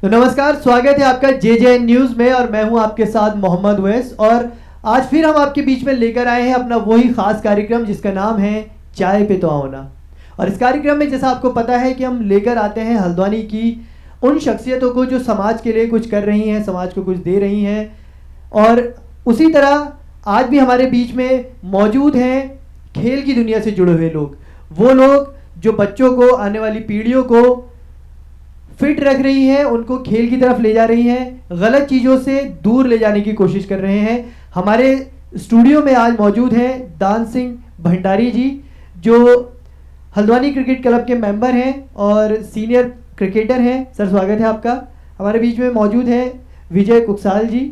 तो नमस्कार, स्वागत है आपका जे न्यूज़ में और मैं हूं आपके साथ मोहम्मद वैस। और आज फिर हम आपके बीच में लेकर आए हैं अपना वही ख़ास कार्यक्रम जिसका नाम है चाय पे तो आओ ना। और इस कार्यक्रम में जैसा आपको पता है कि हम लेकर आते हैं हल्द्वानी की उन शख्सियतों को जो समाज के लिए कुछ कर रही हैं, समाज को कुछ दे रही हैं। और उसी तरह आज भी हमारे बीच में मौजूद हैं खेल की दुनिया से जुड़े हुए लोग, वो लोग जो बच्चों को, आने वाली पीढ़ियों को फिट रख रही हैं, उनको खेल की तरफ ले जा रही हैं, गलत चीज़ों से दूर ले जाने की कोशिश कर रहे हैं। हमारे स्टूडियो में आज मौजूद हैं दान सिंह भंडारी जी, जो हल्द्वानी क्रिकेट क्लब के मेंबर हैं और सीनियर क्रिकेटर हैं। सर, स्वागत है आपका। हमारे बीच में मौजूद हैं विजय कुकसाल जी,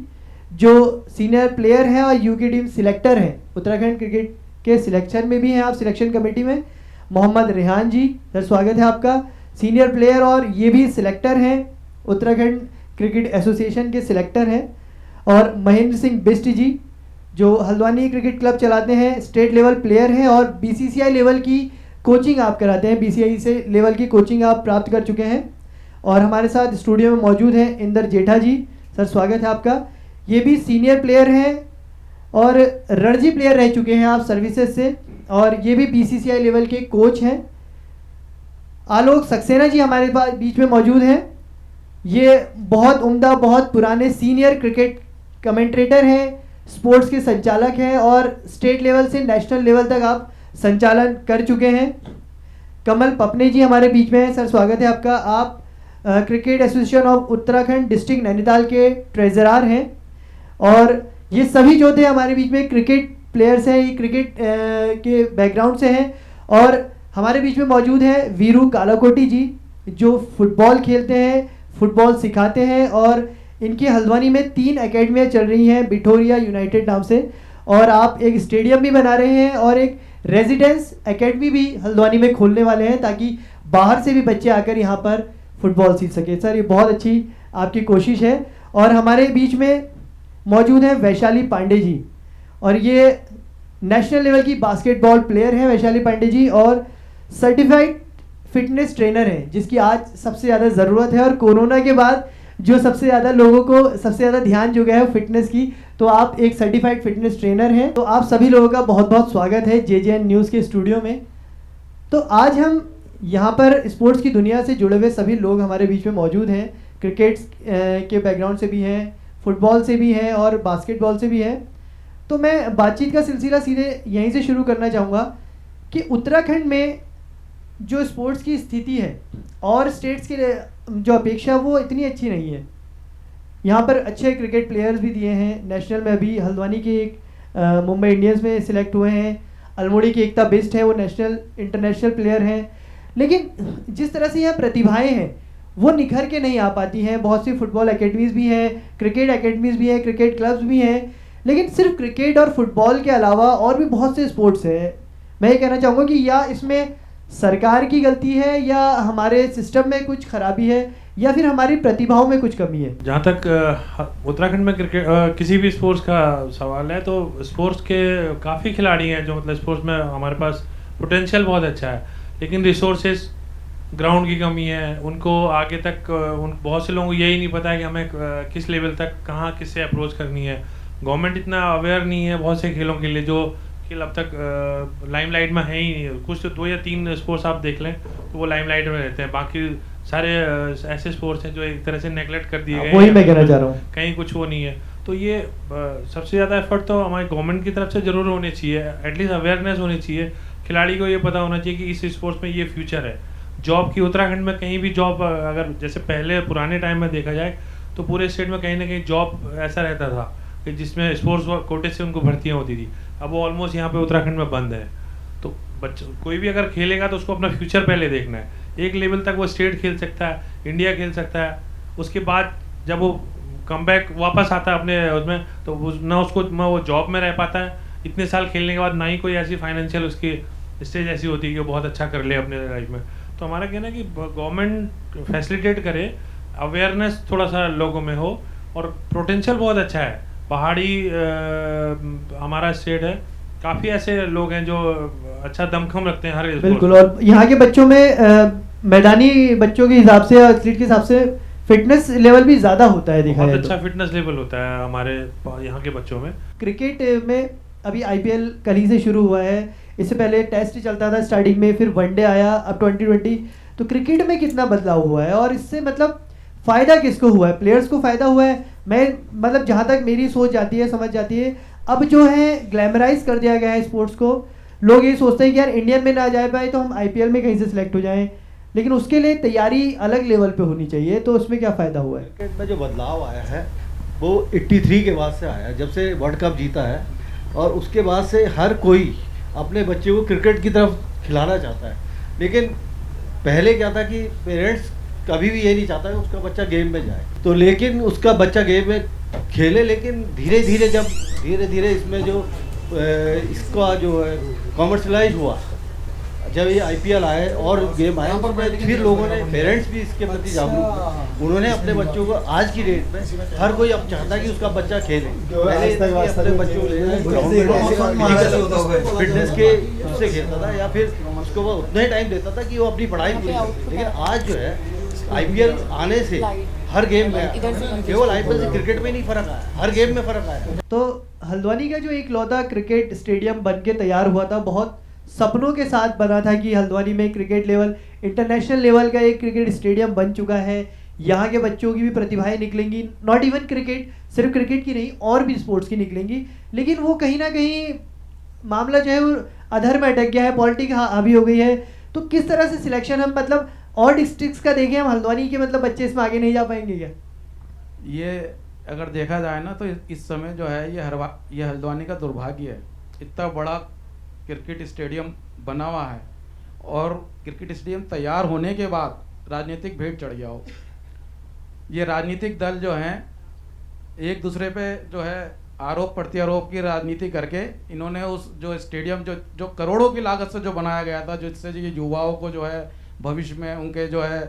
जो सीनियर प्लेयर हैं और यूके टीम सिलेक्टर हैं, उत्तराखंड क्रिकेट के सिलेक्शन में भी हैं आप, सिलेक्शन कमेटी में। मोहम्मद रेहान जी, सर स्वागत है आपका, सीनियर प्लेयर और ये भी सिलेक्टर हैं, उत्तराखंड क्रिकेट एसोसिएशन के सिलेक्टर हैं। और महेंद्र सिंह बिस्ट जी, जो हल्द्वानी क्रिकेट क्लब चलाते हैं, स्टेट लेवल प्लेयर हैं और बीसीसीआई लेवल की कोचिंग आप कराते हैं, बीसीसीआई से लेवल की कोचिंग आप प्राप्त कर चुके हैं। और हमारे साथ स्टूडियो में मौजूद हैं इंदर जेठा जी, सर स्वागत है आपका। ये भी सीनियर प्लेयर हैं और रणजी प्लेयर रह चुके हैं आप सर्विसेज से, और ये भी बीसीसीआई लेवल के कोच हैं। आलोक सक्सेना जी हमारे बीच में मौजूद हैं। ये बहुत उम्दा, बहुत पुराने सीनियर क्रिकेट कमेंट्रेटर हैं, स्पोर्ट्स के संचालक हैं और स्टेट लेवल से नेशनल लेवल तक आप संचालन कर चुके हैं। कमल पपने जी हमारे बीच में हैं, सर स्वागत है आपका। आप cricket association of Uttarakhand district Nainital के ट्रेजरर हैं। और ये सभी जो थे हमारे बीच में क्रिकेट प्लेयर्स हैं, ये क्रिकेट के बैकग्राउंड से हैं। और हमारे बीच में मौजूद हैं वीरू कालाकोटी जी, जो फुटबॉल खेलते हैं, फुटबॉल सिखाते हैं और इनकी हल्द्वानी में 3 एकेडमियाँ चल रही हैं बिठोरिया यूनाइटेड नाम से। और आप एक स्टेडियम भी बना रहे हैं और एक रेजिडेंस एकेडमी भी हल्द्वानी में खोलने वाले हैं, ताकि बाहर से भी बच्चे आकर यहाँ पर फुटबॉल सीख सके। सर, ये बहुत अच्छी आपकी कोशिश है। और हमारे बीच में मौजूद हैं वैशाली पांडे जी, और ये नेशनल लेवल की बास्केटबॉल प्लेयर हैं वैशाली पांडे जी, और सर्टिफाइड फिटनेस ट्रेनर हैं, जिसकी आज सबसे ज़्यादा ज़रूरत है। और कोरोना के बाद जो सबसे ज़्यादा लोगों को सबसे ज़्यादा ध्यान जो गया है फिटनेस की, तो आप एक सर्टिफाइड फिटनेस ट्रेनर हैं। तो आप सभी लोगों का बहुत बहुत स्वागत है जे न्यूज़ के स्टूडियो में। तो आज हम यहाँ पर स्पोर्ट्स की दुनिया से जुड़े हुए सभी लोग हमारे बीच में मौजूद हैं, क्रिकेट के बैकग्राउंड से भी हैं, फुटबॉल से भी हैं और बास्केटबॉल से भी हैं। तो मैं बातचीत का सिलसिला सीधे यहीं से शुरू करना चाहूँगा कि उत्तराखंड में जो स्पोर्ट्स की स्थिति है और स्टेट्स के जो अपेक्षा, वो इतनी अच्छी नहीं है। यहाँ पर अच्छे क्रिकेट प्लेयर्स भी दिए हैं, नेशनल में अभी हल्द्वानी के एक मुंबई इंडियंस में सिलेक्ट हुए हैं, अल्मोड़ी की एकता बिस्ट है, वो नेशनल इंटरनेशनल प्लेयर हैं। लेकिन जिस तरह से यहाँ प्रतिभाएं हैं वो निखर के नहीं आ पाती हैं। बहुत सी फुटबॉल एकेडमीज़ भी हैं, क्रिकेट एकेडमीज़ भी हैं, क्रिकेट क्लब्स भी हैं, लेकिन सिर्फ क्रिकेट और फुटबॉल के अलावा और भी बहुत से स्पोर्ट्स हैं। मैं ये कहना चाहूँगा कि या इसमें सरकार की गलती है, या हमारे सिस्टम में कुछ खराबी है, या फिर हमारी प्रतिभाओं में कुछ कमी है। जहाँ तक उत्तराखंड में क्रिकेट किसी भी स्पोर्ट्स का सवाल है, तो स्पोर्ट्स के काफ़ी खिलाड़ी हैं जो मतलब स्पोर्ट्स में हमारे पास पोटेंशियल बहुत अच्छा है, लेकिन रिसोर्सेज, ग्राउंड की कमी है। उनको आगे तक उन बहुत से लोगों को यही नहीं पता है कि हमें किस लेवल तक कहाँ किससे अप्रोच करनी है। गवर्नमेंट इतना अवेयर नहीं है बहुत से खेलों के लिए, जो खेल अब तक लाइमलाइट में है ही नहीं। कुछ 2 या 3 स्पोर्ट्स आप देख लें तो वो लाइमलाइट में रहते हैं, बाकी सारे ऐसे स्पोर्ट्स हैं जो एक तरह से नेगलेक्ट कर दिए गए। वही मैं कहना चाह रहा हूँ, कहीं कुछ वो नहीं है। तो ये सबसे ज़्यादा एफर्ट तो हमारी गवर्नमेंट की तरफ से ज़रूर होने चाहिए, एटलीस्ट अवेयरनेस होनी चाहिए। खिलाड़ी को ये पता होना चाहिए कि इस स्पोर्ट्स में ये फ्यूचर है। जॉब की उत्तराखंड में कहीं भी जॉब, अगर जैसे पहले पुराने टाइम में देखा जाए तो पूरे स्टेट में कहीं ना कहीं जॉब ऐसा रहता था कि जिसमें स्पोर्ट्स कोटे से उनको भर्तियाँ होती थी। अब वो ऑलमोस्ट यहाँ पे उत्तराखंड में बंद है। तो बच्चों, कोई भी अगर खेलेगा तो उसको अपना फ्यूचर पहले देखना है। एक लेवल तक वो स्टेट खेल सकता है, इंडिया खेल सकता है, उसके बाद जब वो कमबैक वापस आता है अपने उसमें, तो ना उसको वो जॉब में रह पाता है इतने साल खेलने के बाद, ना ही कोई ऐसी फाइनेंशियल उसकी स्टेज ऐसी होती है कि वो बहुत अच्छा कर ले अपने लाइफ में। तो हमारा कहना है कि गवर्नमेंट फैसिलिटेट करे, अवेयरनेस थोड़ा सा लोगों में हो, और पोटेंशियल बहुत अच्छा है। पहाड़ी हमारा स्टेट है, काफ़ी ऐसे लोग हैं जो अच्छा दमखम रखते हैं हर। बिल्कुल, और यहाँ के बच्चों में मैदानी बच्चों के हिसाब से, एथलीट के हिसाब से फिटनेस लेवल भी ज़्यादा होता है देखा बहुत जाए अच्छा तो। फिटनेस लेवल होता है हमारे यहाँ के बच्चों में। क्रिकेट में अभी आईपीएल कल ही से शुरू हुआ है, इससे पहले टेस्ट चलता था स्टार्टिंग में, फिर वनडे आया, अब 2020। तो क्रिकेट में कितना बदलाव हुआ है और इससे मतलब फ़ायदा किसको हुआ है? प्लेयर्स को फ़ायदा हुआ है? मैं मतलब जहाँ तक मेरी सोच जाती है, समझ जाती है, अब जो है ग्लैमराइज कर दिया गया है स्पोर्ट्स को। लोग ये सोचते हैं कि यार इंडियन में ना जा पाए तो हम आईपीएल में कहीं से सिलेक्ट हो जाएं, लेकिन उसके लिए तैयारी अलग लेवल पे होनी चाहिए। तो उसमें क्या फ़ायदा हुआ है? क्रिकेट में जो बदलाव आया है वो 83 के बाद से आया, जब से वर्ल्ड कप जीता है, और उसके बाद से हर कोई अपने बच्चे को क्रिकेट की तरफ खिलाना चाहता है। लेकिन पहले क्या था कि पेरेंट्स कभी भी ये नहीं चाहता कि उसका बच्चा गेम में जाए, तो लेकिन उसका बच्चा गेम में खेले। लेकिन धीरे धीरे इसमें जो इसका जो है कॉमर्शलाइज हुआ, जब ये आईपीएल आए और गेम आए, फिर लोगों ने, पेरेंट्स भी इसके प्रति जागरूक हुए। उन्होंने अपने बच्चों को, आज की डेट में हर कोई अब चाहता है कि उसका बच्चा खेले। पहले अपने बच्चों को फिटनेस के उससे खेलता था, या फिर उसको वो उतना ही टाइम देता था कि वो अपनी पढ़ाई पूरी करे। लेकिन आज जो है आईपीएल आने से हर गेम में, केवल आईपीएल से क्रिकेट में नहीं फर्क आया, हर गेम में फर्क आया। तो हल्द्वानी का जो एक लौता क्रिकेट स्टेडियम बन के तैयार हुआ था, बहुत सपनों के साथ बना था कि हल्द्वानी में क्रिकेट लेवल, इंटरनेशनल लेवल का एक क्रिकेट स्टेडियम बन चुका है। यहाँ के बच्चों की भी प्रतिभाएं निकलेंगी, नॉट इवन क्रिकेट, सिर्फ क्रिकेट की नहीं और भी स्पोर्ट्स की निकलेंगी। लेकिन वो कहीं ना कहीं मामला जो है वो अधर में अटक गया है, पॉलिटिक्स हावी हो गई है। तो किस तरह से सिलेक्शन, हम मतलब और डिस्ट्रिक्ट्स का देखें, हम हल्द्वानी के मतलब बच्चे इसमें आगे नहीं जा पाएंगे क्या? ये अगर देखा जाए ना तो इस समय जो है ये हल्द्वानी का दुर्भाग्य है। इतना बड़ा क्रिकेट स्टेडियम बना हुआ है और क्रिकेट स्टेडियम तैयार होने के बाद राजनीतिक भेंट चढ़ गया हो। ये राजनीतिक दल जो हैं एक दूसरे पे जो है आरोप प्रत्यारोप की राजनीति करके इन्होंने उस जो स्टेडियम जो करोड़ों की लागत से जो बनाया गया था, जिससे ये युवाओं को जो है भविष्य में उनके जो है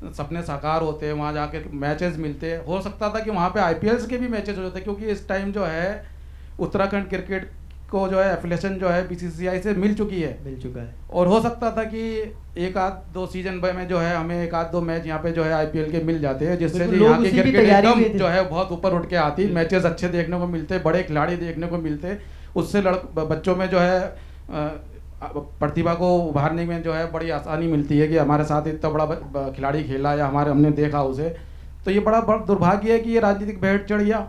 सपने साकार होते हैं, वहाँ जाके मैचेस मिलते हैं। हो सकता था कि वहाँ पे आईपीएल्स के भी मैचेस हो जाते, क्योंकि इस टाइम जो है उत्तराखंड क्रिकेट को जो है एफिलिएशन जो है बीसीसीआई से मिल चुका है। और हो सकता था कि एक आध दो सीजन में जो है हमें एक आध दो मैच यहाँ पे जो है आईपीएल के मिल जाते हैं, जिससे यहाँ की क्रिकेट एकदम जो है बहुत ऊपर उठ के आती, मैचेस अच्छे देखने को मिलते, बड़े खिलाड़ी देखने को मिलते। उससे बच्चों में जो है प्रतिभा को उभारने में जो है बड़ी आसानी मिलती है कि हमारे साथ इतना बड़ा खिलाड़ी खेला या हमने देखा उसे। तो ये बड़ा दुर्भाग्य है कि ये राजनीतिक भेंट चढ़ गया।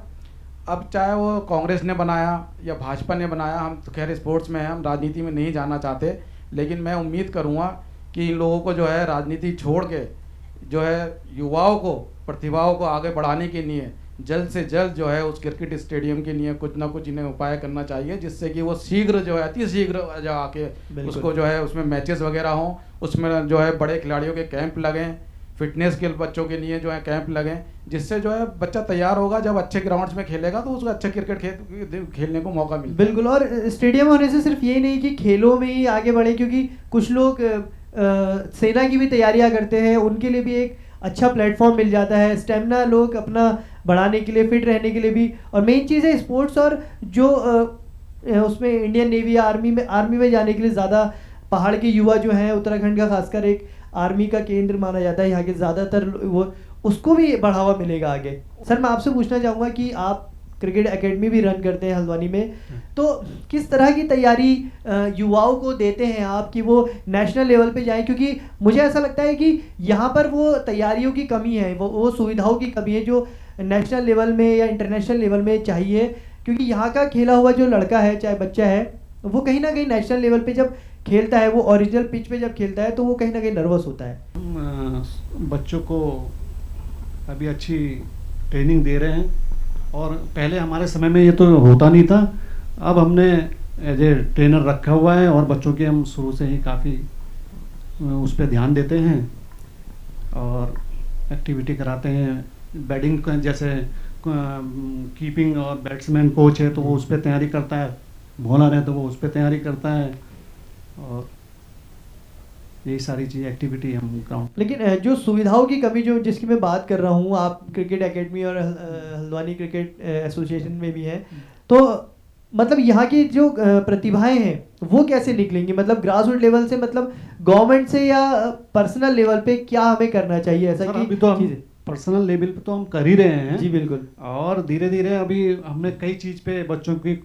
अब चाहे वो कांग्रेस ने बनाया या भाजपा ने बनाया, हम तो खैर स्पोर्ट्स में हैं, हम राजनीति में नहीं जाना चाहते, लेकिन मैं उम्मीद करूँगा कि इन लोगों को जो है राजनीति छोड़ के जो है युवाओं को, प्रतिभाओं को आगे बढ़ाने के लिए जल्द से जल्द जो है उस क्रिकेट स्टेडियम के लिए कुछ ना कुछ इन्हें उपाय करना चाहिए, जिससे कि वो शीघ्र जो है अति शीघ्र जो आके उसको जो है उसमें मैचेस वगैरह हों, उसमें जो है बड़े खिलाड़ियों के कैंप लगें, फिटनेस के बच्चों के लिए जो है कैंप लगें, जिससे जो है बच्चा तैयार होगा, जब अच्छे ग्राउंड्स में खेलेगा तो उसको अच्छा क्रिकेट खेलने को मौका मिलेगा। बिल्कुल। और स्टेडियम होने से सिर्फ ये नहीं कि खेलों में ही आगे बढ़े, क्योंकि कुछ लोग सेना की भी तैयारियां करते हैं, उनके लिए भी एक अच्छा प्लेटफॉर्म मिल जाता है, स्टेमिना लोग अपना बढ़ाने के लिए, फिट रहने के लिए भी। और मेन चीज़ है स्पोर्ट्स, और जो उसमें इंडियन नेवी या आर्मी में जाने के लिए ज़्यादा पहाड़ के युवा जो हैं, उत्तराखंड का खासकर एक आर्मी का केंद्र माना जाता है यहाँ के ज़्यादातर, वो उसको भी बढ़ावा मिलेगा आगे। सर मैं आपसे पूछना चाहूँगा कि आप क्रिकेट एकेडमी भी रन करते हैं हल्द्वानी में, तो किस तरह की तैयारी युवाओं को देते हैं आप कि वो नेशनल लेवल पे जाएं? क्योंकि मुझे ऐसा लगता है कि यहाँ पर वो तैयारियों की कमी है, वो सुविधाओं की कमी है जो नेशनल लेवल में या इंटरनेशनल लेवल में चाहिए। क्योंकि यहाँ का खेला हुआ जो लड़का है, चाहे बच्चा है, वो कहीं ना कहीं नेशनल लेवल पे जब खेलता है, वो ओरिजिनल पिच पे जब खेलता है, तो वो कहीं ना कहीं नर्वस होता है। बच्चों को अभी अच्छी ट्रेनिंग दे रहे हैं, और पहले हमारे समय में ये तो होता नहीं था। अब हमने एज ए ट्रेनर रखा हुआ है, और बच्चों के हम शुरू से ही काफ़ी उस पर ध्यान देते हैं और एक्टिविटी कराते हैं। बैटिंग जैसे कीपिंग और बैट्समैन कोच है तो वो उस पर तैयारी करता है, बॉलर है तो वो उस पर तैयारी करता है, और यही सारी चीज़ एक्टिविटी हम ग्राउंड। लेकिन जो सुविधाओं की कमी जो जिसकी मैं बात कर रहा हूँ, आप क्रिकेट एकेडमी और हल्द्वानी क्रिकेट एसोसिएशन में भी हैं, तो मतलब यहाँ की जो प्रतिभाएं हैं वो कैसे निकलेंगी? मतलब ग्रास रूट लेवल से, मतलब गवर्नमेंट से, या पर्सनल लेवल पे क्या हमें करना चाहिए ऐसा? अभी तो हम पर्सनल लेवल पे तो हम कर ही रहे हैं जी बिल्कुल। और धीरे धीरे अभी हमने कई चीज़ पे बच्चों की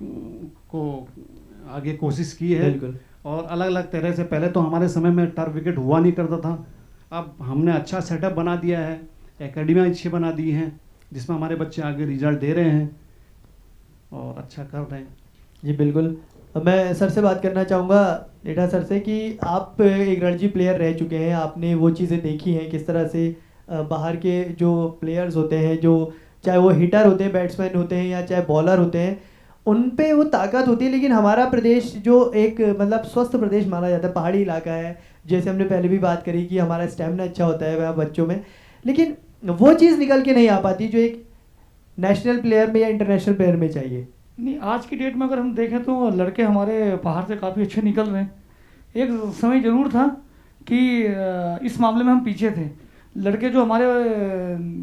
को आगे कोशिश की है बिल्कुल। और अलग अलग तरह से, पहले तो हमारे समय में टर्फ विकेट हुआ नहीं करता था, अब हमने अच्छा सेटअप बना दिया है, एकेडमियाँ अच्छी बना दी हैं जिसमें हमारे बच्चे आगे रिजल्ट दे रहे हैं और अच्छा कर रहे हैं। जी बिल्कुल। अब मैं सर से बात करना चाहूँगा, नेटा सर से, कि आप एक रणजी प्लेयर रह चुके हैं, आपने वो चीज़ें देखी हैं किस तरह से बाहर के जो प्लेयर्स होते हैं, जो चाहे वो हिटर होते हैं, बैट्समैन होते हैं, या चाहे बॉलर होते हैं, उन पे वो ताकत होती है। लेकिन हमारा प्रदेश जो एक मतलब स्वस्थ प्रदेश माना जाता है, पहाड़ी इलाका है, जैसे हमने पहले भी बात करी कि हमारा स्टेमिना अच्छा होता है वह बच्चों में, लेकिन वो चीज़ निकल के नहीं आ पाती जो एक नेशनल प्लेयर में या इंटरनेशनल प्लेयर में चाहिए। नहीं, आज की डेट में अगर हम देखें तो लड़के हमारे बाहर से काफ़ी अच्छे निकल रहे हैं। एक समय ज़रूर था कि इस मामले में हम पीछे थे। लड़के जो हमारे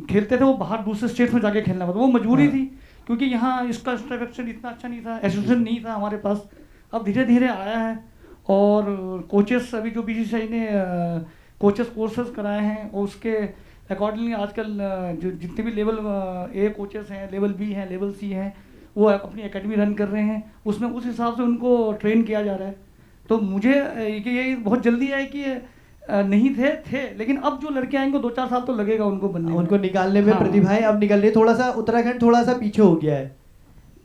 खेलते थे वो बाहर दूसरे स्टेट में जाके खेलना पड़ता, वो मजबूरी थी, क्योंकि यहाँ इसका स्ट्रक्चर इतना अच्छा नहीं था, एसोसिएशन नहीं था हमारे पास। अब धीरे धीरे आया है और कोचेस, अभी जो बीसीसीआई ने कोचेस कोर्सेज कराए हैं और उसके अकॉर्डिंगली आजकल जो जितने भी लेवल ए कोचेस हैं, लेवल बी हैं, लेवल सी हैं, वो अपनी एकेडमी रन कर रहे हैं, उसमें उस हिसाब से उनको ट्रेन किया जा रहा है। तो मुझे ये बहुत जल्दी है कि नहीं थे, लेकिन अब जो लड़के आएंगे 2-4 साल तो लगेगा उनको बनने में, उनको निकालने में। हाँ। प्रतिभाएं अब निकल रही, थोड़ा सा उत्तराखंड थोड़ा सा पीछे हो गया है,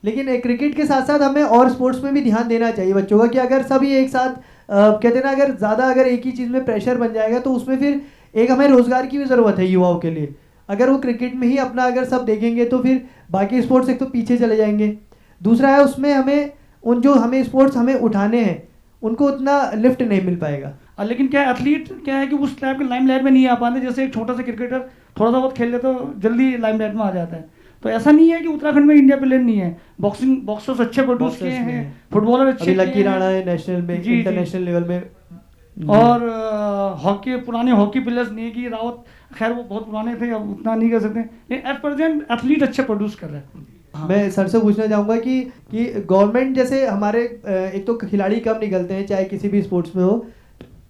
लेकिन क्रिकेट के साथ साथ हमें और स्पोर्ट्स में भी ध्यान देना चाहिए बच्चों का, कि अगर सभी एक साथ कहते हैं ना, अगर ज़्यादा अगर एक ही चीज़ में प्रेशर बन जाएगा तो उसमें फिर एक हमें रोज़गार की भी ज़रूरत है युवाओं के लिए। अगर वो क्रिकेट में ही अपना अगर सब देखेंगे तो फिर बाकी स्पोर्ट्स एक तो पीछे चले जाएंगे, दूसरा है उसमें हमें उन जो हमें स्पोर्ट्स हमें उठाने हैं उनको उतना लिफ्ट नहीं मिल पाएगा। लेकिन क्या एथलीट क्या है कि उस टाइप के लाइमलाइट में नहीं आ पाते, जैसे एक छोटा सा क्रिकेटर थोड़ा सा बहुत खेल ले तो जल्दी लाइमलाइट में आ जाता है। तो ऐसा नहीं है कि उत्तराखंड में इंडिया प्लेयर नहीं है, बॉक्सर्स अच्छे प्रोड्यूस किए हैं, फुटबॉलर अच्छे, लकी राणा है नेशनल में, इंटरनेशनल लेवल में, और हॉकी पुराने हॉकी प्लेयर्स, नेगी रावत, खैर वो बहुत पुराने थे, अब उतना नहीं कर सकते, लेकिन एट प्रेजेंट एथलीट अच्छे प्रोड्यूस कर रहे हैं। हाँ। मैं सर से पूछना चाहूँगा कि गवर्नमेंट, जैसे हमारे एक तो खिलाड़ी कम निकलते हैं चाहे किसी भी स्पोर्ट्स में हो,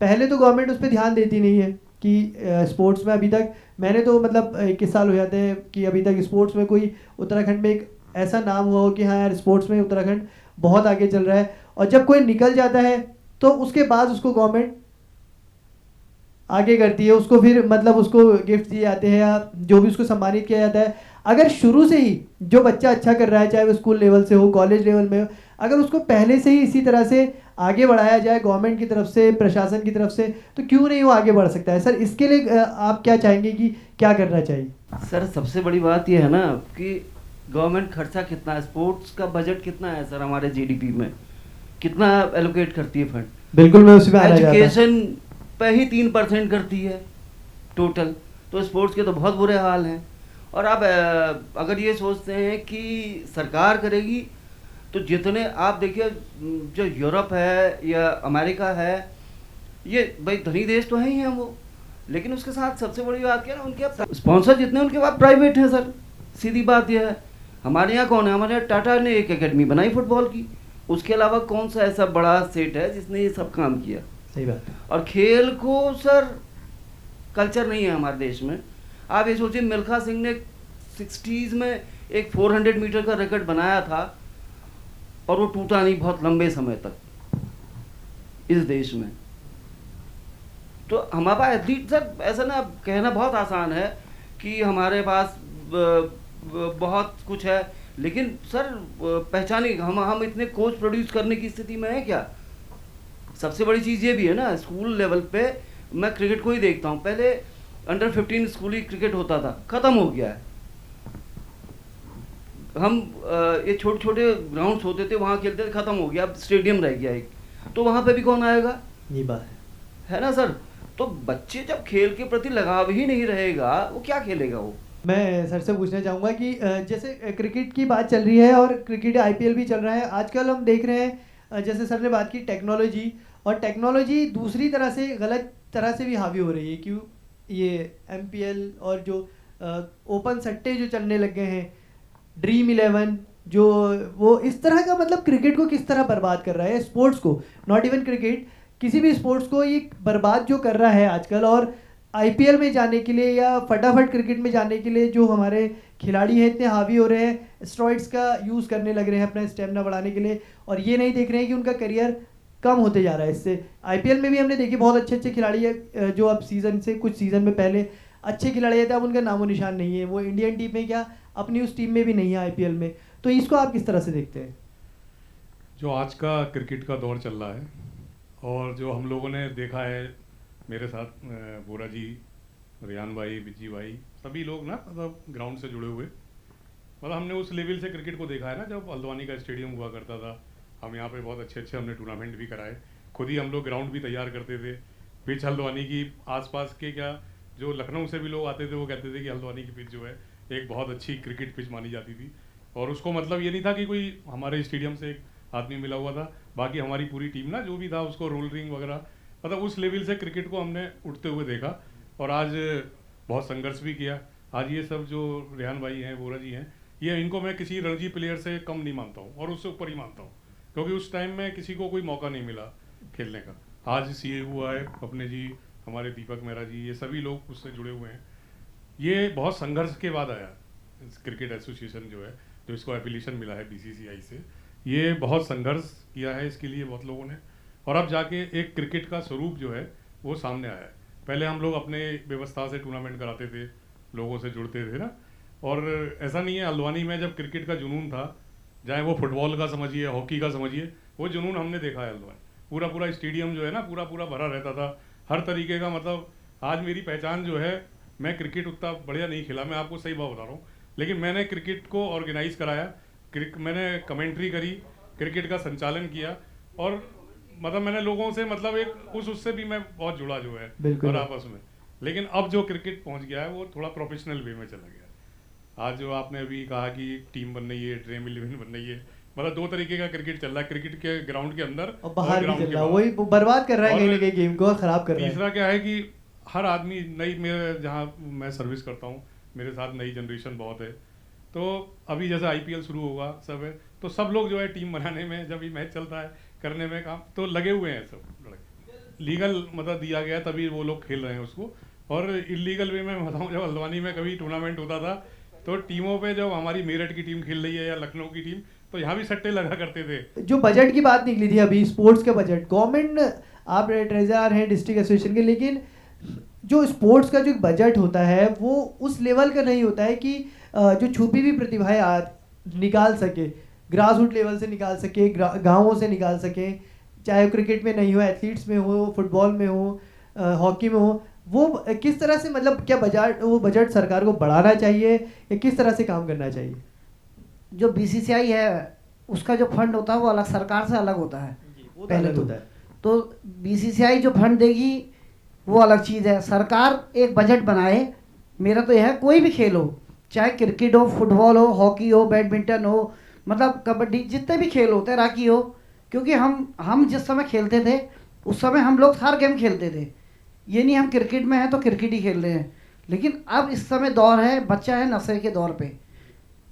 पहले तो गवर्नमेंट उस पर ध्यान देती नहीं है कि स्पोर्ट्स में अभी तक, मैंने तो मतलब 21 साल हो जाते हैं कि अभी तक स्पोर्ट्स में कोई उत्तराखंड में एक ऐसा नाम हुआ हो कि हाँ यार स्पोर्ट्स में उत्तराखंड बहुत आगे चल रहा है। और जब कोई निकल जाता है तो उसके बाद उसको गवर्नमेंट आगे करती है, उसको फिर मतलब उसको गिफ्ट दिए जाते हैं या जो भी उसको सम्मानित किया जाता है। अगर शुरू से ही जो बच्चा अच्छा कर रहा है, चाहे वो स्कूल लेवल से हो, कॉलेज लेवल में हो, अगर उसको पहले से ही इसी तरह से आगे बढ़ाया जाए गवर्नमेंट की तरफ से, प्रशासन की तरफ से, तो क्यों नहीं वो आगे बढ़ सकता है? सर इसके लिए आप क्या चाहेंगे कि क्या करना चाहिए? सर सबसे बड़ी बात ये है ना कि गवर्नमेंट खर्चा कितना है, स्पोर्ट्स का बजट कितना है सर, हमारे जीडीपी में कितना एलोकेट करती है फंड? बिल्कुल, मैं उसमें आना चाहता हूं। एजुकेशन पे ही 3% करती है टोटल, तो स्पोर्ट्स के तो बहुत बुरे हाल हैं। और आप अगर ये सोचते हैं कि सरकार करेगी, तो जितने आप देखिए जो यूरोप है या अमेरिका है, ये भाई धनी देश तो है ही हैं वो, लेकिन उसके साथ सबसे बड़ी बात क्या है ना, उनके स्पॉन्सर जितने उनके पास प्राइवेट हैं सर, सीधी बात यह है। हमारे यहाँ कौन है? हमारे यहाँ टाटा ने एक एकेडमी बनाई फुटबॉल की, उसके अलावा कौन सा ऐसा बड़ा सेट है जिसने ये सब काम किया? सही बात है। और खेल को सर कल्चर नहीं है हमारे देश में। आप ये सोचिए, मिल्खा सिंह ने 60s में एक 400 मीटर का रिकॉर्ड बनाया था और वो टूटा नहीं बहुत लंबे समय तक इस देश में। तो हमारे पास एथलीट सर, ऐसा ना कहना बहुत आसान है कि हमारे पास बहुत कुछ है, लेकिन सर पहचानी हम इतने कोच प्रोड्यूस करने की स्थिति में है क्या? सबसे बड़ी चीज़ ये भी है ना, स्कूल लेवल पे मैं क्रिकेट को ही देखता हूँ, पहले अंडर 15 स्कूली क्रिकेट होता था, ख़त्म हो गया है। हम ये छोटे छोटे ग्राउंड्स होते थे वहाँ खेलते थे, ख़त्म हो गया, अब स्टेडियम रह गया एक, तो वहाँ पे भी कौन आएगा? ये बात है ना सर। तो बच्चे जब खेल के प्रति लगाव ही नहीं रहेगा, वो क्या खेलेगा वो? मैं सर से पूछना चाहूँगा कि जैसे क्रिकेट की बात चल रही है और क्रिकेट IPL भी चल रहा है, आजकल हम देख रहे हैं जैसे सर ने बात की टेक्नोलॉजी, और टेक्नोलॉजी दूसरी तरह से गलत तरह से भी हावी हो रही है। क्यों? ये MPL और जो ओपन सट्टे जो चलने लग गए हैं, ड्रीम 11 जो, वो इस तरह का मतलब क्रिकेट को किस तरह बर्बाद कर रहा है, स्पोर्ट्स को, नॉट इवन क्रिकेट, किसी भी स्पोर्ट्स को ये बर्बाद जो कर रहा है आजकल। और आईपीएल में जाने के लिए या फटाफट क्रिकेट में जाने के लिए जो हमारे खिलाड़ी हैं इतने हावी हो रहे हैं, स्टेरॉइड्स का यूज़ करने लग रहे हैं अपना स्टेमिना बढ़ाने के लिए, और ये नहीं देख रहे हैं कि उनका करियर कम होते जा रहा है इससे। आईपीएल में भी हमने देखी बहुत अच्छे अच्छे खिलाड़ी है जो अब सीज़न से कुछ सीज़न में पहले अच्छे खिलाड़ी थे, अब उनका नामो निशान नहीं है, वो इंडियन टीम में क्या अपनी उस टीम में भी नहीं है आईपीएल में। तो इसको आप किस तरह से देखते हैं? जो आज का क्रिकेट का दौर चल रहा है और जो हम लोगों ने देखा है, मेरे साथ बोरा जी, रियान भाई, बिज्जी भाई, सभी लोग ना मतलब ग्राउंड से जुड़े हुए, मतलब हमने उस लेवल से क्रिकेट को देखा है ना। जब हल्द्वानी का स्टेडियम हुआ करता था, हम यहाँ पे बहुत अच्छे अच्छे हमने टूर्नामेंट भी कराए, खुद ही हम लोग ग्राउंड भी तैयार करते थे। पिच हल्द्वानी की आसपास के क्या जो लखनऊ से भी लोग आते थे वो कहते थे कि हल्द्वानी की पिच जो है एक बहुत अच्छी क्रिकेट पिच मानी जाती थी। और उसको मतलब ये नहीं था कि कोई हमारे स्टेडियम से एक आदमी मिला हुआ था, बाकी हमारी पूरी टीम ना जो भी था उसको रोल रिंग वगैरह, मतलब उस लेवल से क्रिकेट को हमने उठते हुए देखा। और आज बहुत संघर्ष भी किया। आज ये सब जो रेहान भाई हैं, बोरा जी हैं, ये इनको मैं किसी रणजी प्लेयर से कम नहीं मानता हूँ और उससे ऊपर ही मानता हूँ, क्योंकि उस टाइम में किसी को कोई मौका नहीं मिला खेलने का। आज सीए हुआ है अपने जी, हमारे दीपक मेहरा जी, ये सभी लोग उससे जुड़े हुए हैं। ये बहुत संघर्ष के बाद आया क्रिकेट एसोसिएशन जो है, जो इसको एफिलिएशन मिला है बीसीसीआई से, ये बहुत संघर्ष किया है इसके लिए बहुत लोगों ने। और अब जाके एक क्रिकेट का स्वरूप जो है वो सामने आया है। पहले हम लोग अपने व्यवस्था से टूर्नामेंट कराते थे, लोगों से जुड़ते थे ना, और ऐसा नहीं है। हल्द्वानी में जब क्रिकेट का जुनून था, चाहे वो फुटबॉल का समझिए, हॉकी का समझिए, वो जुनून हमने देखा है हल्द्वानी। पूरा पूरा स्टेडियम जो है ना पूरा पूरा भरा रहता था, हर तरीके का। मतलब आज मेरी पहचान जो है, मैं क्रिकेट उतना बढ़िया नहीं खेला, मैं आपको सही बात बता रहा हूँ, लेकिन मैंने क्रिकेट को ऑर्गेनाइज कराया, मैंने कमेंट्री करी, क्रिकेट का संचालन किया, और मतलब मैंने लोगों से मतलब एक उससे भी मैं बहुत जुड़ा जो है और आपस में। लेकिन अब जो क्रिकेट पहुंच गया है वो थोड़ा प्रोफेशनल वे में चला गया। आज जो आपने अभी कहा कि टीम बन रही है, ड्रीम 11 बन रही है, मतलब दो तरीके का क्रिकेट चल रहा है, क्रिकेट के ग्राउंड के अंदर और बाहर भी चल रहा है, वही बर्बाद कर रहा है कहीं ना कहीं गेम को, खराब कर रहा है। तीसरा क्या है कि हर आदमी नई, मेरे जहाँ मैं सर्विस करता हूँ मेरे साथ नई जनरेशन बहुत है, तो अभी जैसे आईपीएल शुरू होगा सब है, तो सब लोग जो है टीम बनाने में, जब भी मैच चलता है करने में काम, तो लगे हुए हैं सब लड़के। लीगल मतलब दिया गया तभी वो लोग खेल रहे हैं उसको। और इलीगल वे में बताऊँ, जब हल्द्वानी में कभी टूर्नामेंट होता था तो टीमों पे जब हमारी मेरठ की टीम खेल रही है या लखनऊ की टीम, तो यहाँ भी सट्टे लगा करते थे। जो बजट की बात निकली थी अभी, स्पोर्ट्स का बजट, गवर्नमेंट, आप ट्रेजरर हैं डिस्ट्रिक्ट एसोसिएशन के, लेकिन जो स्पोर्ट्स का जो बजट होता है वो उस लेवल का नहीं होता है कि जो छुपी हुई प्रतिभाएं निकाल सके, ग्रास रूट लेवल से निकाल सके, गाँवों से निकाल सके, चाहे क्रिकेट में नहीं हो, एथलीट्स में हो, फुटबॉल में हो, हॉकी में हो। वो किस तरह से, मतलब क्या बजट सरकार को बढ़ाना चाहिए या किस तरह से काम करना चाहिए? जो बीसीसीआई है उसका जो फंड होता है वो अलग, सरकार से अलग होता है पहले तो बीसीसीआई जो फंड देगी वो अलग चीज़ है। सरकार एक बजट बनाए, मेरा तो यह है कोई भी खेल हो, चाहे क्रिकेट हो, फुटबॉल हो, हॉकी हो, बैडमिंटन हो, मतलब कबड्डी, जितने भी खेल हो, तैराकी हो, क्योंकि हम जिस समय खेलते थे उस समय हम लोग हर गेम खेलते थे। ये नहीं हम क्रिकेट में हैं तो क्रिकेट ही खेल रहे हैं, लेकिन अब इस समय दौर है, बच्चा है नशे के दौर पे।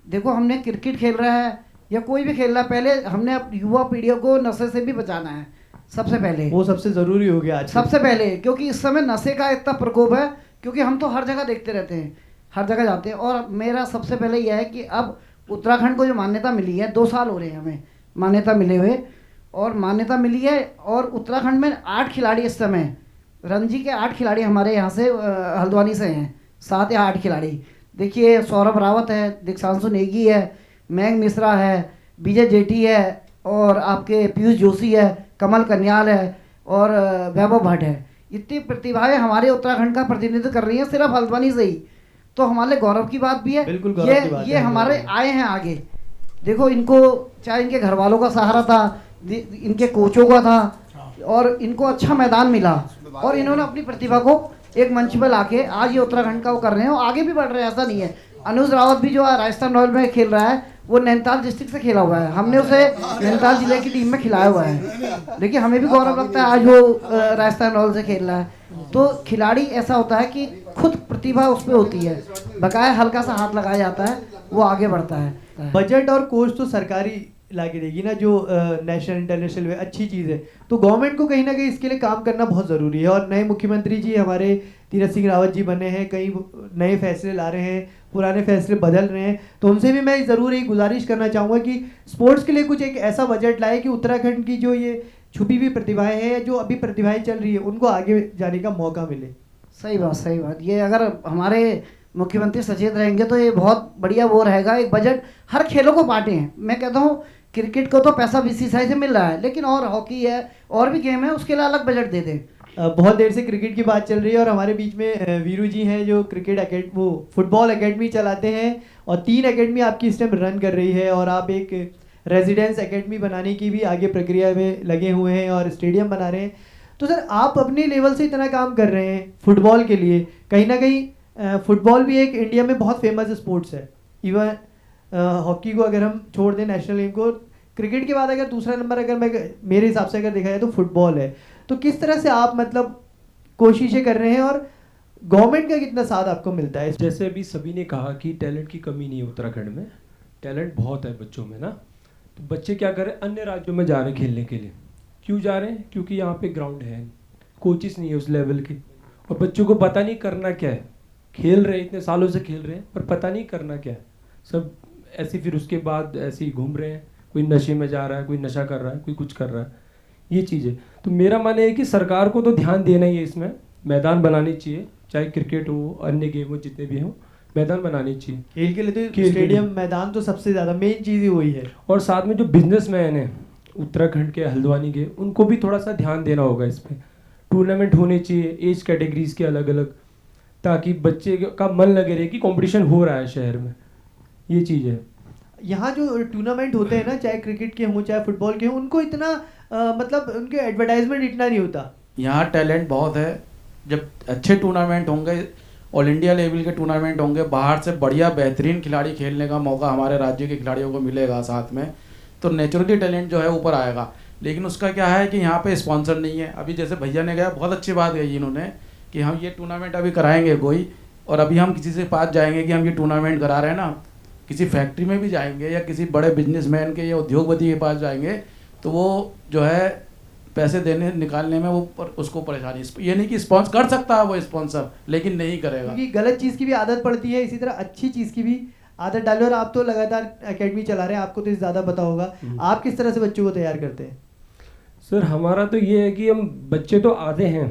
देखो हमने क्रिकेट खेल रहा है या कोई भी खेल रहा है, पहले हमने युवा पीढ़ियों को नशे से भी बचाना है सबसे पहले, वो सबसे ज़रूरी हो गया आज सबसे पहले, क्योंकि इस समय नशे का इतना प्रकोप है, क्योंकि हम तो हर जगह देखते रहते हैं, हर जगह जाते हैं। और मेरा सबसे पहले यह है कि अब उत्तराखंड को जो मान्यता मिली है, 2 साल हो रहे हैं हमें मान्यता मिले हुए, और मान्यता मिली है, और उत्तराखंड में 8 खिलाड़ी इस समय, रणजी के 8 खिलाड़ी हमारे यहाँ से हल्द्वानी से हैं, 7 या 8 खिलाड़ी। देखिए सौरभ रावत है, दीक्षांशु नेगी है, मयंक मिश्रा है, विजय जेठी है, और आपके पीयूष जोशी है, कमल कन्याल है, और वैभव भट्ट है। इतनी प्रतिभाएं हमारे उत्तराखंड का प्रतिनिधित्व कर रही हैं सिर्फ हल्द्वानी से ही, तो हमारे लिए गौरव की बात भी है। ये हमारे आए हैं आगे। देखो इनको, चाहे इनके घर वालों का सहारा था, इनके कोचों का था, और इनको अच्छा मैदान मिला, और इन्होंने अपनी प्रतिभा को एक मंच पर लाके आज ये उत्तराखंड का वो कर रहे हैं, और आगे भी बढ़ रहे हैं, ऐसा नहीं है। अनुज रावत भी जो राजस्थान रॉयल में खेल रहा है, वो नैनीताल डिस्ट्रिक्ट से खेला हुआ है, हमने उसे नैनीताल जिले की टीम में खिलाया हुआ है, लेकिन हमें भी गौरव लगता है आज वो राजस्थान रॉयल से खेल रहा है। तो खिलाड़ी ऐसा होता है कि खुद प्रतिभा उस पर होती है, बकाया हल्का सा हाथ लगाया जाता है, वो आगे बढ़ता है। बजट और कोच तो सरकारी लाके देगी ना, जो नेशनल इंटरनेशनल वे अच्छी चीज़ है, तो गवर्नमेंट को कहीं ना कहीं इसके लिए काम करना बहुत ज़रूरी है। और नए मुख्यमंत्री जी हमारे तीरथ सिंह रावत जी बने हैं, कई नए फैसले ला रहे हैं, पुराने फैसले बदल रहे हैं, तो उनसे भी मैं ज़रूर एक गुजारिश करना चाहूँगा कि स्पोर्ट्स के लिए कुछ एक ऐसा बजट लाए कि उत्तराखंड की जो ये छुपी हुई प्रतिभाएं हैं, जो अभी प्रतिभाएं चल रही है, उनको आगे जाने का मौका मिले। सही बात, सही बात। ये अगर हमारे मुख्यमंत्री सचेत रहेंगे तो ये बहुत बढ़िया वो रहेगा। एक बजट हर खेलों को बांटे हैं। मैं कहता हूँ क्रिकेट को तो पैसा बीसीसीआई से मिल रहा है, लेकिन और हॉकी है और भी गेम है, उसके लिए अलग बजट दे दें। बहुत देर से क्रिकेट की बात चल रही है और हमारे बीच में वीरू जी हैं जो वो फुटबॉल एकेडमी चलाते हैं और 3 एकेडमी आपकी इस टाइम रन कर रही है और आप एक रेजिडेंस एकेडमी बनाने की भी आगे प्रक्रिया में लगे हुए हैं और स्टेडियम बना रहे हैं। तो सर, आप अपने लेवल से इतना काम कर रहे हैं फुटबॉल के लिए, कहीं ना कहीं फुटबॉल भी एक इंडिया में बहुत फेमस स्पोर्ट्स है। इवन हॉकी को अगर हम छोड़ दें, नेशनल गेम को, क्रिकेट के बाद अगर दूसरा नंबर अगर मेरे हिसाब से अगर देखा जाए तो फुटबॉल है। तो किस तरह से आप मतलब कोशिशें कर रहे हैं और गवर्नमेंट का कितना साथ आपको मिलता है? जैसे अभी सभी ने कहा कि टैलेंट की कमी नहीं है उत्तराखंड में, टैलेंट बहुत है बच्चों में ना। तो बच्चे क्या करें, अन्य राज्यों में जा रहे हैं खेलने के लिए। क्यों जा रहे हैं? क्योंकि यहाँ पे ग्राउंड है, कोचिस नहीं है उस लेवल की, और बच्चों को पता नहीं करना क्या है। खेल रहे, इतने सालों से खेल रहे हैं, पर पता नहीं करना क्या है। सब ऐसे फिर उसके बाद ऐसे ही घूम रहे हैं, कोई नशे में जा रहा है, कोई नशा कर रहा है, कोई कुछ कर रहा है, ये चीज़ें। तो मेरा मानना है कि सरकार को तो ध्यान देना ही है, इसमें मैदान बनाने चाहिए, चाहे क्रिकेट हो, अन्य गेम हो, जितने भी हों, मैदान बनाने चाहिए। खेल के लिए तो स्टेडियम, मैदान तो सबसे ज़्यादा मेन चीज़ ही वही है। और साथ में जो बिजनेसमैन हैं उत्तराखंड के, हल्द्वानी के, उनको भी थोड़ा सा ध्यान देना होगा इस पर। टूर्नामेंट होने चाहिए एज कैटेगरीज के अलग अलग, ताकि बच्चे का मन लगे रहे कि कंपटीशन हो रहा है शहर में, ये चीज़ है। यहाँ जो टूर्नामेंट होते हैं ना, चाहे क्रिकेट के हों चाहे फुटबॉल के हों, उनको इतना मतलब उनके एडवर्टाइजमेंट इतना नहीं होता। यहाँ टैलेंट बहुत है। जब अच्छे टूर्नामेंट होंगे, ऑल इंडिया लेवल के टूर्नामेंट होंगे, बाहर से बढ़िया बेहतरीन खिलाड़ी खेलने का मौका हमारे राज्य के खिलाड़ियों को मिलेगा साथ में, तो नेचुरली टैलेंट जो है ऊपर आएगा। लेकिन उसका क्या है कि यहाँ पे स्पॉन्सर नहीं है। अभी जैसे भैया ने कहा, बहुत अच्छी बात कही इन्होंने कि हम ये टूर्नामेंट अभी कराएंगे कोई, और अभी हम किसी से पास जाएंगे कि हम ये टूर्नामेंट करा रहे हैं ना, किसी फैक्ट्री में भी जाएंगे या किसी बड़े बिजनेसमैन के या उद्योगपति के पास जाएंगे, तो वो जो है पैसे देने निकालने में उसको परेशानी। ये नहीं कि स्पॉन्सर कर सकता है वो स्पॉन्सर, लेकिन नहीं करेगा, क्योंकि गलत चीज़ की भी आदत पड़ती है। इसी तरह अच्छी चीज़ की भी आदत डालो। और आप तो लगातार एकेडमी चला रहे हैं, आपको तो ज़्यादा पता होगा, आप किस तरह से बच्चों को तैयार करते हैं? सर, हमारा तो ये है कि हम बच्चे तो आते हैं,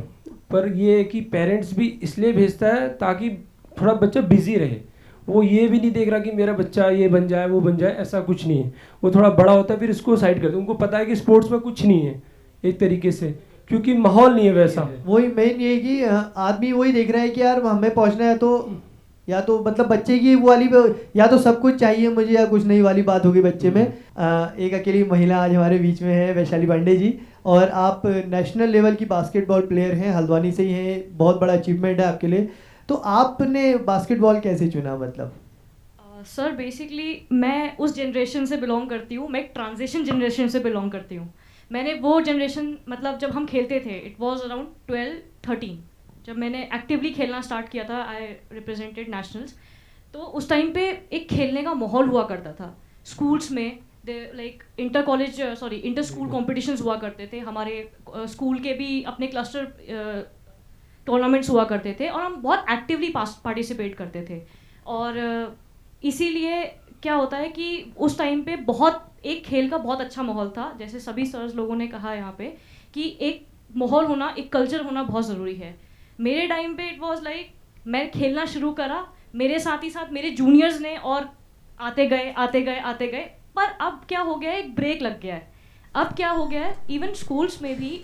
पर ये है कि पेरेंट्स भी इसलिए भेजता है ताकि थोड़ा बच्चा बिजी रहे। वो ये भी नहीं देख रहा कि मेरा बच्चा ये बन जाए वो बन जाए, ऐसा कुछ नहीं है। वो थोड़ा बड़ा होता है फिर इसको साइड करते हैं। उनको पता है कि स्पोर्ट्स में कुछ नहीं है एक तरीके से, क्योंकि माहौल नहीं है वैसा। वही मेन ये कि आदमी वही देख रहा है कि यार हमें पहुंचना है, तो या तो मतलब बच्चे की वो वाली, या तो सब कुछ चाहिए मुझे या कुछ नहीं वाली बात होगी बच्चे में। एक अकेली महिला आज हमारे बीच में है, वैशाली पांडे जी, और आप नेशनल लेवल की बास्केटबॉल प्लेयर हैं, हल्द्वानी से ही हैं, बहुत बड़ा अचीवमेंट है आपके लिए। तो आपने बास्केटबॉल कैसे चुना? मतलब सर, बेसिकली मैं उस जनरेशन से बिलोंग करती हूँ, मैं एक ट्रांजिशन जनरेशन से बिलोंग करती हूँ। मैंने वो जनरेशन, मतलब जब हम खेलते थे, इट वाज अराउंड 12-13, जब मैंने एक्टिवली खेलना स्टार्ट किया था, आई रिप्रेजेंटेड नेशनल्स। तो उस टाइम पे एक खेलने का माहौल हुआ करता था स्कूल्स में। लाइक इंटर स्कूल कॉम्पिटिशन्स हुआ करते थे, हमारे स्कूल के भी अपने क्लस्टर टूर्नामेंट्स हुआ करते थे, और हम बहुत एक्टिवली पार्टिसिपेट करते थे। और इसीलिए क्या होता है कि उस टाइम पे बहुत एक खेल का बहुत अच्छा माहौल था। जैसे सभी सर्स लोगों ने कहा यहाँ पे कि एक माहौल होना, एक कल्चर होना बहुत ज़रूरी है। मेरे टाइम पे इट वाज लाइक, मैं खेलना शुरू करा, मेरे साथ ही साथ मेरे जूनियर्स ने, और आते गए। पर अब क्या हो गया है, एक ब्रेक लग गया है। अब क्या हो गया है, इवन स्कूल्स में भी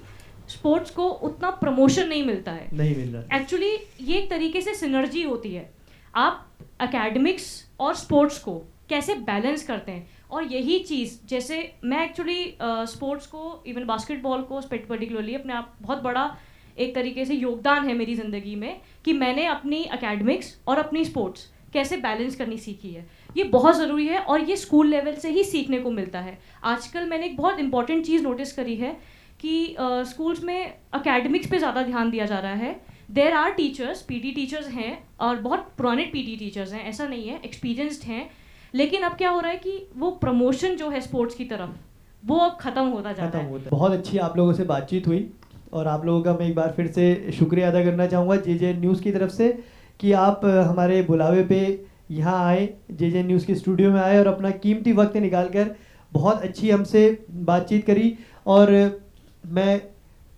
स्पोर्ट्स को उतना प्रमोशन नहीं मिलता है, नहीं मिल रहा। एक्चुअली ये एक तरीके से सिनर्जी होती है, आप एकेडमिक्स और स्पोर्ट्स को कैसे बैलेंस करते हैं। और यही चीज़, जैसे मैं एक्चुअली स्पोर्ट्स को, इवन बास्केटबॉल को पर्टिकुलरली, अपने आप बहुत बड़ा एक तरीके से योगदान है मेरी ज़िंदगी में कि मैंने अपनी एकेडमिक्स और अपनी स्पोर्ट्स कैसे बैलेंस करनी सीखी है। ये बहुत ज़रूरी है और ये स्कूल लेवल से ही सीखने को मिलता है। आजकल मैंने एक बहुत इंपॉर्टेंट चीज़ नोटिस करी है कि स्कूल्स में एकेडमिक्स पे ज़्यादा ध्यान दिया जा रहा है। There are teachers, PT teachers हैं, और बहुत पुराने पीटी टीचर्स हैं, ऐसा नहीं है, एक्सपीरियंस्ड हैं। लेकिन अब क्या हो रहा है कि वो प्रमोशन जो है स्पोर्ट्स की तरफ, वो अब ख़त्म होता जा रहा है। बहुत अच्छी आप लोगों से बातचीत हुई। और आप लोगों का मैं एक बार फिर से शुक्रिया अदा करना चाहूँगा जे न्यूज़ की तरफ से कि आप हमारे बुलावे पे यहाँ आए, जे न्यूज़ के स्टूडियो में आए और अपना कीमती वक्त निकाल कर बहुत अच्छी हमसे बातचीत करी। और मैं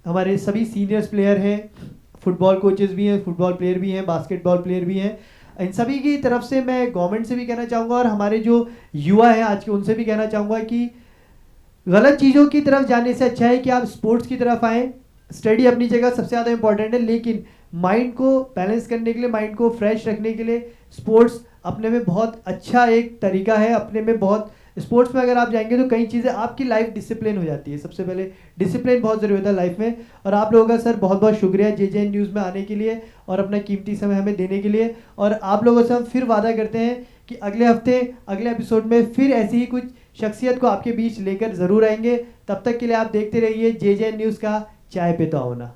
हमारे सभी सीनियर्स प्लेयर हैं, फुटबॉल कोचेस भी हैं, फुटबॉल प्लेयर भी हैं, बास्केटबॉल प्लेयर भी हैं, इन सभी की तरफ से मैं गवर्नमेंट से भी कहना चाहूँगा और हमारे जो युवा हैं आज के उनसे भी कहना चाहूँगा कि गलत चीज़ों की तरफ जाने से अच्छा है कि आप स्पोर्ट्स की तरफ आएँ। स्टडी अपनी जगह सबसे ज़्यादा इंपॉर्टेंट है, लेकिन माइंड को बैलेंस करने के लिए, माइंड को फ्रेश रखने के लिए स्पोर्ट्स अपने में बहुत अच्छा एक तरीका है। अपने में बहुत स्पोर्ट्स में अगर आप जाएंगे तो कई चीज़ें आपकी लाइफ डिसिप्लिन हो जाती है। सबसे पहले डिसिप्लिन बहुत ज़रूरी होता है लाइफ में। और आप लोगों का सर बहुत बहुत शुक्रिया जे न्यूज़ में आने के लिए और अपना कीमती समय हमें देने के लिए। और आप लोगों से हम फिर वादा करते हैं कि अगले हफ्ते अगले एपिसोड में फिर ऐसी ही कुछ शख्सियत को आपके बीच लेकर ज़रूर आएंगे। तब तक के लिए आप देखते रहिए जे न्यूज़ का चाय पे तो आओ ना।